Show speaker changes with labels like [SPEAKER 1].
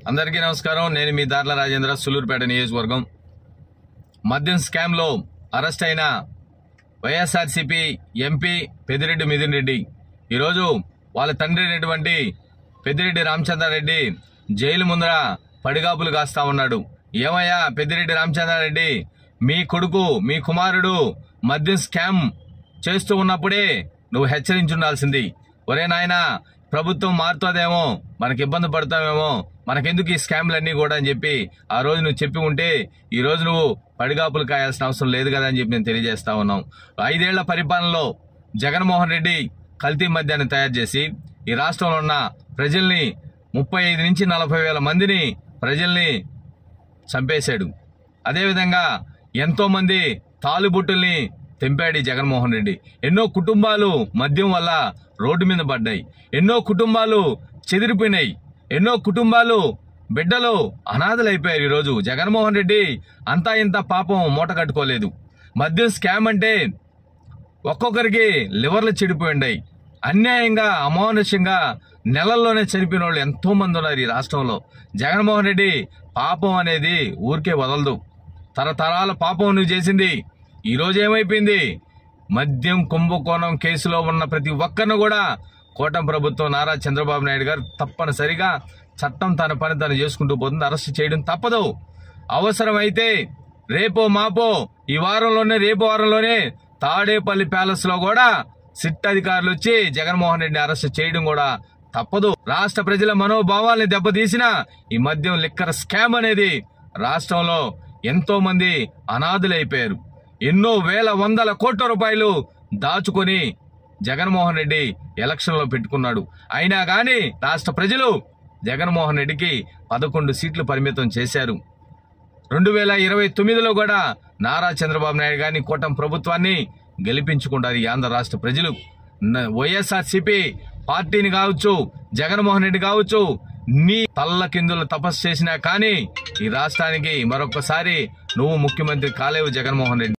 [SPEAKER 1] అందరికీ నమస్కారం. నేను మీ దార్ల రాజేంద్ర, సులూరుపేట నియోజకవర్గం. మద్యం స్కామ్ లో అరెస్ట్ అయిన వైఎస్ఆర్సీపీ ఎంపీ పెద్దిరెడ్డి మిథున్ రెడ్డి ఈరోజు వాళ్ళ తండ్రి అయినటువంటి పెద్దిరెడ్డి రామచంద్రారెడ్డి జైలు ముందర పడిగాపులు కాస్తా ఉన్నాడు. ఏమయ్యా పెద్దిరెడ్డి రామచంద్రారెడ్డి, మీ కొడుకు మీ కుమారుడు మద్యం స్కామ్ చేస్తూ ఉన్నప్పుడే నువ్వు హెచ్చరించుండాల్సింది. ఒరే నాయనా, ప్రభుత్వం మారుతుందేమో, మనకి ఇబ్బంది పడతామేమో, మనకెందుకు ఈ స్కామ్లన్నీ కూడా అని చెప్పి ఆ రోజు నువ్వు చెప్పి ఉంటే ఈ రోజు నువ్వు పడిగాపులు కాయాల్సిన అవసరం లేదు కదా అని చెప్పి నేను తెలియజేస్తా ఉన్నాం. 5 ఏళ్ల పరిపాలనలో జగన్మోహన్ రెడ్డి కల్తీ మద్యాన్ని తయారు చేసి ఈ రాష్ట్రంలో ఉన్న ప్రజల్ని 35 నుంచి 40 వేల మందిని ప్రజల్ని చంపేశాడు. అదేవిధంగా ఎంతో మంది తాలుబుట్టుల్ని తెంపాడు జగన్మోహన్ రెడ్డి. ఎన్నో కుటుంబాలు మద్యం వల్ల రోడ్డు మీద పడ్డాయి. ఎన్నో కుటుంబాలు చెదిరిపోయినాయి. ఎన్నో కుటుంబాలు బిడ్డలు అనాథలైపోయారు. ఈరోజు జగన్మోహన్ రెడ్డి అంతా ఇంత పాపం మూట కట్టుకోలేదు. మద్యం స్కామ్ అంటే ఒక్కొక్కరికి లివర్లు చెడిపోయిండాయి. అన్యాయంగా అమానుష్యంగా నెలల్లోనే చనిపోయిన వాళ్ళు ఎంతో మంది ఉన్నారు ఈ రాష్ట్రంలో. జగన్మోహన్ రెడ్డి పాపం అనేది ఊరికే వదలదు. తరతరాల పాపం నువ్వు చేసింది. ఈరోజు ఏమైపోయింది? మద్యం కుంభకోణం కేసులో ఉన్న ప్రతి ఒక్కరిని కూడా కూటమి ప్రభుత్వం నారా చంద్రబాబు నాయుడు గారు తప్పనిసరిగా చట్టం తన పని తను చేసుకుంటూ పోతుంది. అరెస్ట్ చేయడం తప్పదు. అవసరమైతే రేపో మాపో ఈ వారంలోనే రేపు వారంలోనే తాడేపల్లి ప్యాలెస్ లో కూడా సిట్ అధికారులు వచ్చి జగన్మోహన్ రెడ్డిని అరెస్ట్ చేయడం కూడా తప్పదు. రాష్ట్ర ప్రజల మనోభావాల్ని దెబ్బతీసిన ఈ మద్యం లిక్కర్ స్కామ్ అనేది రాష్ట్రంలో ఎంతో మంది అనాథులైపోయారు. ఎన్నో వేల వందల కోట్ల రూపాయలు దాచుకొని జగన్మోహన్ రెడ్డి ఎలక్షన్ లో పెట్టుకున్నాడు. అయినా గాని రాష్ట్ర ప్రజలు జగన్మోహన్ రెడ్డికి 11 సీట్లు పరిమితం చేశారు. 2029లో కూడా నారా చంద్రబాబు నాయుడు గారిని కూటమి ప్రభుత్వాన్ని గెలిపించుకుంటారు ఈ ఆంధ్ర రాష్ట్ర ప్రజలు. వైఎస్ఆర్సీపీ పార్టీని కావచ్చు, జగన్మోహన్ రెడ్డి కావచ్చు, నీ తల్ల కిందులు తపస్సు చేసినా కానీ ఈ రాష్ట్రానికి మరొకసారి నువ్వు ముఖ్యమంత్రి కాలేవు జగన్మోహన్ రెడ్డి.